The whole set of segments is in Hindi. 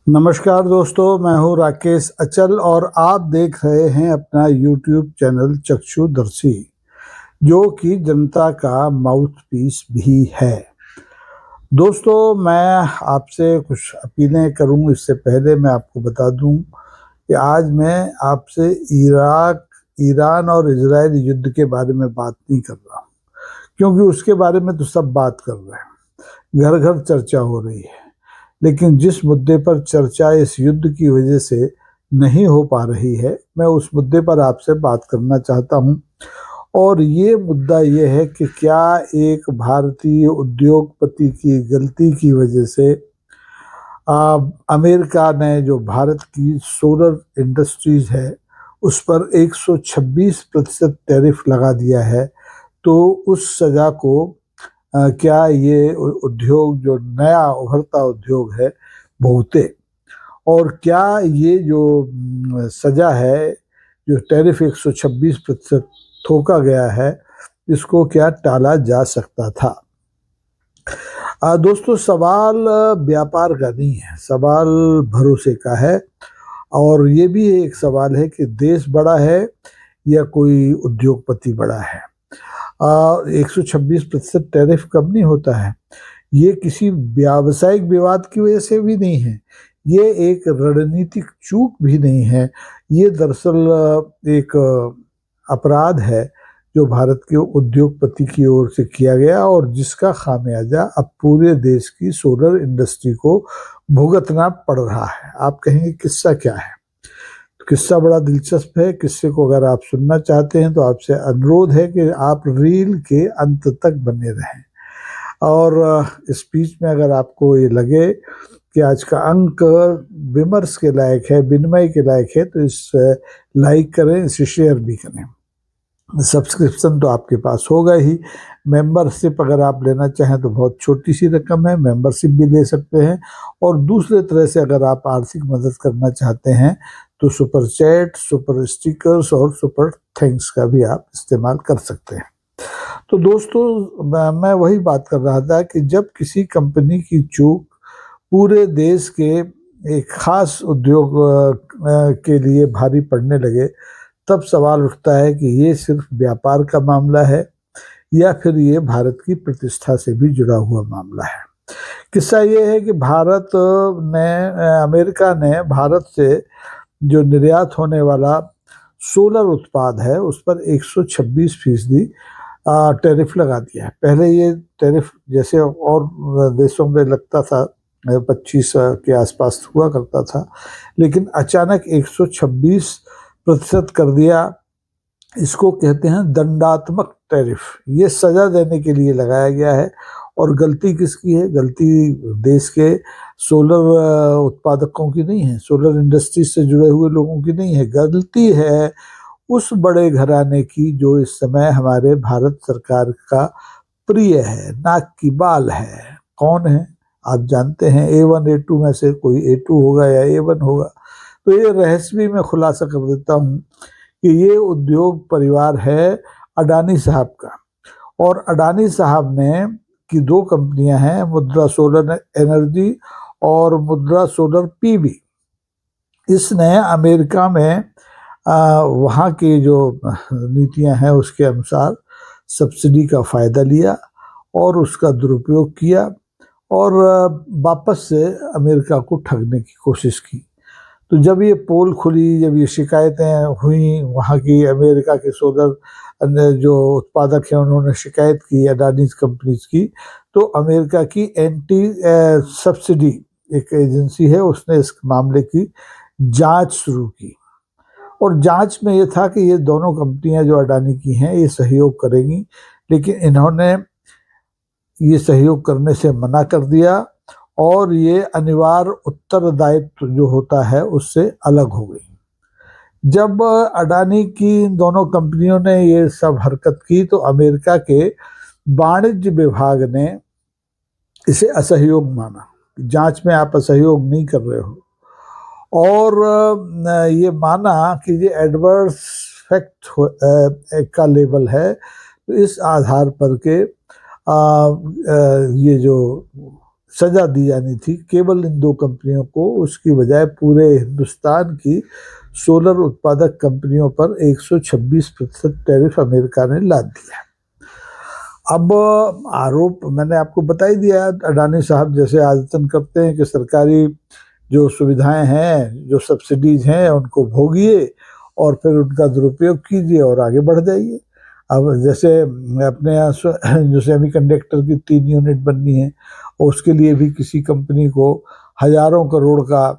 नमस्कार दोस्तों, मैं हूँ राकेश अचल और आप देख रहे हैं अपना यूट्यूब चैनल चक्षुदर्शी, जो कि जनता का माउथपीस भी है। दोस्तों, मैं आपसे कुछ अपीलें करूँ इससे पहले मैं आपको बता दूँ कि आज मैं आपसे ईरान और इजराइल युद्ध के बारे में बात नहीं कर रहा हूँ, क्योंकि उसके बारे में तो सब बात कर रहे हैं, घर घर चर्चा हो रही है। लेकिन जिस मुद्दे पर चर्चा इस युद्ध की वजह से नहीं हो पा रही है, मैं उस मुद्दे पर आपसे बात करना चाहता हूं। और ये मुद्दा ये है कि क्या एक भारतीय उद्योगपति की गलती की वजह से अमेरिका ने जो भारत की सोलर इंडस्ट्रीज है उस पर 126% टैरिफ लगा दिया है, तो उस सजा को क्या ये उद्योग जो नया उभरता उद्योग है भुगते, और क्या ये जो सजा है, जो टैरिफ 126% थोका गया है, इसको क्या टाला जा सकता था। दोस्तों, सवाल व्यापार का नहीं है, सवाल भरोसे का है। और ये भी एक सवाल है कि देश बड़ा है या कोई उद्योगपति बड़ा है। 126% टैरिफ कम नहीं होता है। ये किसी व्यावसायिक विवाद की वजह से भी नहीं है, ये एक रणनीतिक चूक भी नहीं है। ये दरअसल एक अपराध है जो भारत के उद्योगपति की ओर से किया गया, और जिसका खामियाजा अब पूरे देश की सोलर इंडस्ट्री को भुगतना पड़ रहा है। आप कहेंगे किस्सा क्या है? तो किस्सा बड़ा दिलचस्प है। किस्से को अगर आप सुनना चाहते हैं तो आपसे अनुरोध है कि आप रील के अंत तक बने रहें। और इस बीच में अगर आपको ये लगे कि आज का अंक विमर्श के लायक है, विनिमय के लायक है, तो इस लाइक करें, इसे शेयर भी करें। सब्सक्रिप्शन तो आपके पास होगा ही। मेंबरशिप अगर आप लेना चाहें तो बहुत छोटी सी रकम है, मेंबरशिप भी ले सकते हैं। और दूसरे तरह से अगर आप आर्थिक मदद करना चाहते हैं तो सुपर चैट, सुपर स्टिकर्स और सुपर थैंक्स का भी आप इस्तेमाल कर सकते हैं। तो दोस्तों, मैं वही बात कर रहा था कि जब किसी कंपनी की चूक पूरे देश के एक खास उद्योग के लिए भारी पड़ने लगे, तब सवाल उठता है कि ये सिर्फ व्यापार का मामला है या फिर ये भारत की प्रतिष्ठा से भी जुड़ा हुआ मामला है। किस्सा ये है कि अमेरिका ने भारत से जो निर्यात होने वाला सोलर उत्पाद है उस पर 126% टैरिफ लगा दिया है। पहले ये टैरिफ जैसे और देशों में लगता था 25 के आसपास हुआ करता था, लेकिन अचानक 126% कर दिया। इसको कहते हैं दंडात्मक टैरिफ। ये सजा देने के लिए लगाया गया है। और गलती किसकी है? गलती देश के सोलर उत्पादकों की नहीं है, सोलर इंडस्ट्री से जुड़े हुए लोगों की नहीं है। गलती है उस बड़े घराने की जो इस समय हमारे भारत सरकार का प्रिय है, नाक की बाल है। कौन है? आप जानते हैं, A1 A2 में से कोई A2 होगा या A1 होगा। तो ये रहस्य भी मैं खुलासा कर देता हूँ कि ये उद्योग परिवार है अडानी साहब का। और अडानी साहब ने की दो कंपनियां हैं, मुद्रा सोलर एनर्जी और मुद्रा सोलर पीवी। इसने अमेरिका में वहाँ की जो नीतियां हैं उसके अनुसार सब्सिडी का फायदा लिया और उसका दुरुपयोग किया, और वापस से अमेरिका को ठगने की कोशिश की। तो जब ये पोल खुली, जब ये शिकायतें हुई, वहाँ की अमेरिका के सोलर जो उत्पादक हैं उन्होंने शिकायत की अडानी कंपनीज की, तो अमेरिका की एंटी सब्सिडी एक एजेंसी है, उसने इस मामले की जांच शुरू की। और जांच में ये था कि ये दोनों कंपनियां जो अडानी की हैं ये सहयोग करेंगी, लेकिन इन्होंने ये सहयोग करने से मना कर दिया और ये अनिवार्य उत्तरदायित्व जो होता है उससे अलग हो गई। जब अडानी की दोनों कंपनियों ने ये सब हरकत की तो अमेरिका के वाणिज्य विभाग ने इसे असहयोग माना। जांच में आप असहयोग नहीं कर रहे हो, और ये माना कि ये एडवर्स फैक्ट का लेवल है। तो इस आधार पर के ये जो सजा दी जानी थी केवल इन दो कंपनियों को, उसकी बजाय पूरे हिंदुस्तान की सोलर उत्पादक कंपनियों पर 126% टैरिफ अमेरिका ने लाद दिया। अब आरोप मैंने आपको बता ही दिया, अडानी साहब जैसे आदतन करते हैं कि सरकारी जो सुविधाएं हैं, जो सब्सिडीज हैं, उनको भोगिए और फिर उनका दुरुपयोग कीजिए और आगे बढ़ जाइए। अब जैसे अपने यहाँ जो सेमीकंडक्टर की 3 यूनिट बननी है, उसके लिए भी किसी कंपनी को हजारों करोड़ का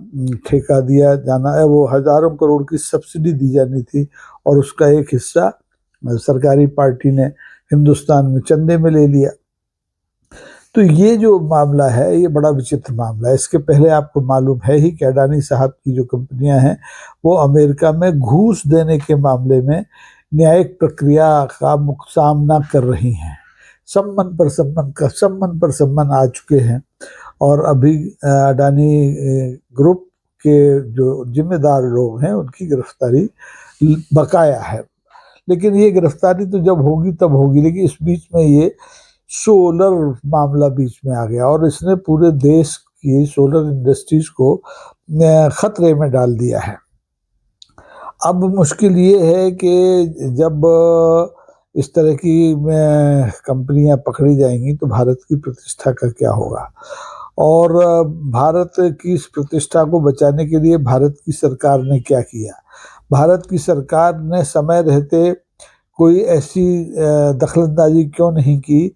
ठेका दिया जाना है, वो हजारों करोड़ की सब्सिडी दी जानी थी और उसका एक हिस्सा सरकारी पार्टी ने हिंदुस्तान में चंदे में ले लिया। तो ये जो मामला है ये बड़ा विचित्र मामला है। इसके पहले आपको मालूम है ही कि अडानी साहब की जो कंपनियां हैं वो अमेरिका में घूस देने के मामले में न्यायिक प्रक्रिया का सामना कर रही हैं। सम्मन पर सम्मन आ चुके हैं और अभी अडानी ग्रुप के जो जिम्मेदार लोग हैं उनकी गिरफ्तारी बकाया है। लेकिन ये गिरफ्तारी तो जब होगी तब होगी, लेकिन इस बीच में ये सोलर मामला बीच में आ गया और इसने पूरे देश की सोलर इंडस्ट्रीज को खतरे में डाल दिया है। अब मुश्किल ये है कि जब इस तरह की कंपनियां पकड़ी जाएंगी तो भारत की प्रतिष्ठा का क्या होगा, और भारत की इस प्रतिष्ठा को बचाने के लिए भारत की सरकार ने क्या किया। भारत की सरकार ने समय रहते कोई ऐसी दखलंदाजी क्यों नहीं की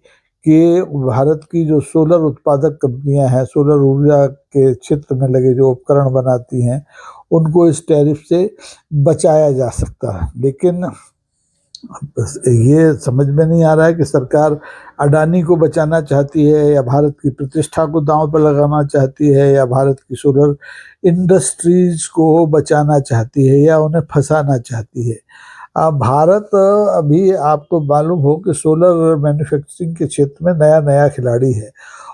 कि भारत की जो सोलर उत्पादक कंपनियां हैं, सोलर ऊर्जा के क्षेत्र में लगे जो उपकरण बनाती हैं, उनको इस टैरिफ से बचाया जा सकता है। लेकिन ये समझ में नहीं आ रहा है कि सरकार अडानी को बचाना चाहती है या भारत की प्रतिष्ठा को दांव पर लगाना चाहती है या भारत की सोलर इंडस्ट्रीज को बचाना चाहती है या उन्हें फंसाना चाहती है। भारत अभी आपको मालूम हो कि सोलर मैन्युफैक्चरिंग के क्षेत्र में नया नया खिलाड़ी है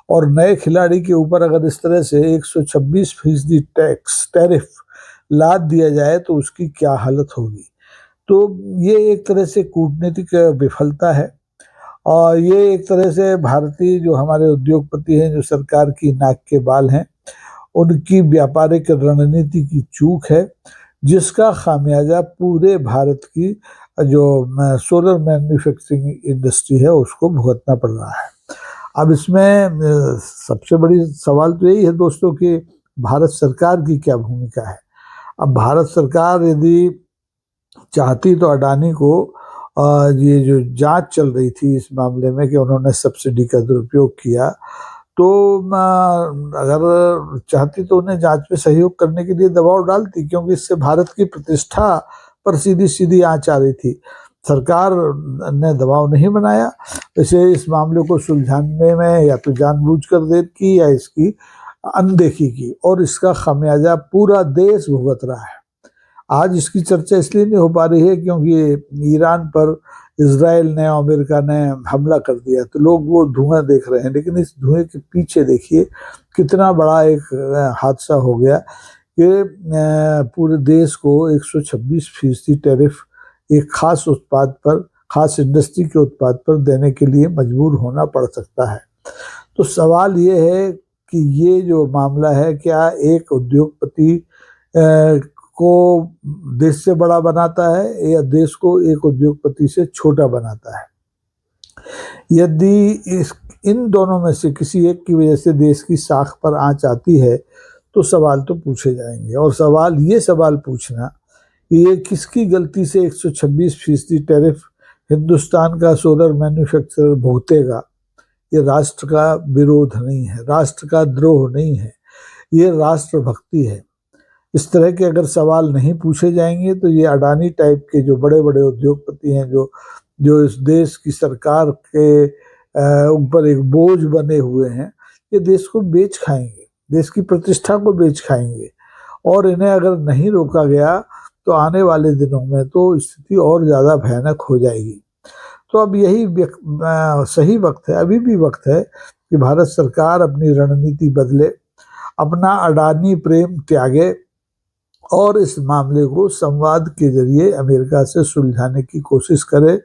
और नए खिलाड़ी के ऊपर अगर इस तरह से 126% टैरिफ लाद दिया जाए तो उसकी क्या हालत होगी। तो ये एक तरह से कूटनीतिक विफलता है और ये एक तरह से भारतीय जो हमारे उद्योगपति हैं, जो सरकार की नाक के बाल हैं, उनकी व्यापारिक रणनीति की चूक है, जिसका खामियाजा पूरे भारत की जो सोलर मैन्युफैक्चरिंग इंडस्ट्री है उसको भुगतना पड़ रहा है। अब इसमें सबसे बड़ी सवाल तो यही है दोस्तों कि भारत सरकार की क्या भूमिका है। अब भारत सरकार यदि चाहती तो अडानी को ये जो जांच चल रही थी इस मामले में कि उन्होंने सब्सिडी का दुरुपयोग किया, तो अगर चाहती तो उन्हें जांच में सहयोग करने के लिए दबाव डालती, क्योंकि इससे भारत की प्रतिष्ठा पर सीधी सीधी आंच आ रही थी। सरकार ने दबाव नहीं बनाया, इसे इस मामले को सुलझाने में या तो जानबूझकर देर की या इसकी अनदेखी की और इसका खामियाजा पूरा देश भुगत रहा है। आज इसकी चर्चा इसलिए नहीं हो पा रही है क्योंकि ईरान पर इजराइल ने और अमेरिका ने हमला कर दिया, तो लोग वो धुआं देख रहे हैं, लेकिन इस धुएं के पीछे देखिए कितना बड़ा एक हादसा हो गया कि पूरे देश को 126% टैरिफ एक खास उत्पाद पर, खास इंडस्ट्री के उत्पाद पर देने के लिए मजबूर होना पड़ सकता है। तो सवाल ये है कि ये जो मामला है क्या एक उद्योगपति को देश से बड़ा बनाता है या देश को एक उद्योगपति से छोटा बनाता है। यदि इन दोनों में से किसी एक की वजह से देश की साख पर आंच आती है तो सवाल तो पूछे जाएंगे, और सवाल पूछना कि ये किसकी गलती से 126% टैरिफ हिंदुस्तान का सोलर मैन्युफैक्चरर भुगतेगा, ये राष्ट्र का विरोध नहीं है, राष्ट्र का द्रोह नहीं है, ये राष्ट्रभक्ति है। इस तरह के अगर सवाल नहीं पूछे जाएंगे तो ये अडानी टाइप के जो बड़े बड़े उद्योगपति हैं, जो इस देश की सरकार के ऊपर एक बोझ बने हुए हैं, ये देश को बेच खाएंगे, देश की प्रतिष्ठा को बेच खाएंगे, और इन्हें अगर नहीं रोका गया तो आने वाले दिनों में तो स्थिति और ज़्यादा भयानक हो जाएगी। तो अब यही सही वक्त है, अभी भी वक्त है कि भारत सरकार अपनी रणनीति बदले, अपना अडानी प्रेम त्यागे और इस मामले को संवाद के जरिए अमेरिका से सुलझाने की कोशिश करे,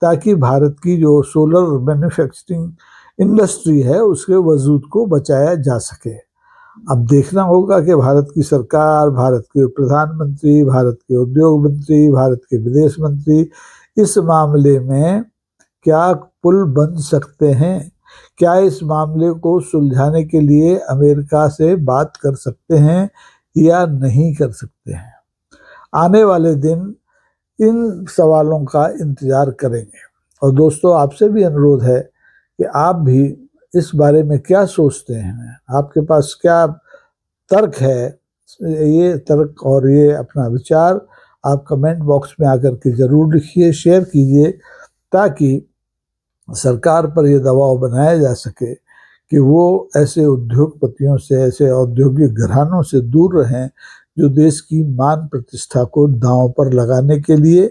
ताकि भारत की जो सोलर मैन्युफैक्चरिंग इंडस्ट्री है उसके वजूद को बचाया जा सके। अब देखना होगा कि भारत की सरकार, भारत के प्रधानमंत्री, भारत के उद्योग मंत्री, भारत के विदेश मंत्री इस मामले में क्या पुल बन सकते हैं, क्या इस मामले को सुलझाने के लिए अमेरिका से बात कर सकते हैं या नहीं कर सकते हैं। आने वाले दिन इन सवालों का इंतजार करेंगे। और दोस्तों, आपसे भी अनुरोध है कि आप भी इस बारे में क्या सोचते हैं, आपके पास क्या तर्क है, ये तर्क और ये अपना विचार आप कमेंट बॉक्स में आकर के जरूर लिखिए, शेयर कीजिए, ताकि सरकार पर यह दबाव बनाया जा सके कि वो ऐसे उद्योगपतियों से, ऐसे औद्योगिक घरानों से दूर रहें जो देश की मान प्रतिष्ठा को दांव पर लगाने के लिए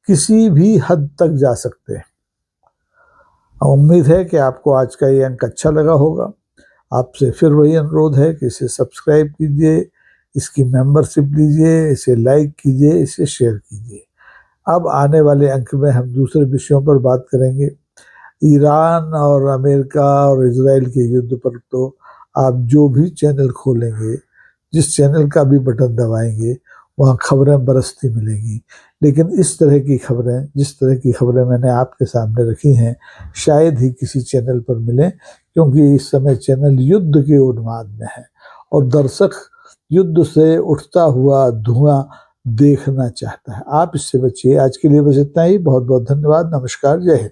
किसी भी हद तक जा सकते हैं। उम्मीद है कि आपको आज का ये अंक अच्छा लगा होगा। आपसे फिर वही अनुरोध है कि इसे सब्सक्राइब कीजिए, इसकी मेंबरशिप लीजिए, इसे लाइक कीजिए, इसे शेयर कीजिए। अब आने वाले अंक में हम दूसरे विषयों पर बात करेंगे। ईरान और अमेरिका और इजराइल के युद्ध पर तो आप जो भी चैनल खोलेंगे, जिस चैनल का भी बटन दबाएंगे, वहाँ खबरें बरसती मिलेंगी। लेकिन इस तरह की खबरें, जिस तरह की खबरें मैंने आपके सामने रखी हैं, शायद ही किसी चैनल पर मिलें, क्योंकि इस समय चैनल युद्ध के उन्माद में है और दर्शक युद्ध से उठता हुआ धुआं देखना चाहता है। आप इससे बचिए। आज के लिए बस इतना ही। बहुत बहुत धन्यवाद। नमस्कार। जय हिंद।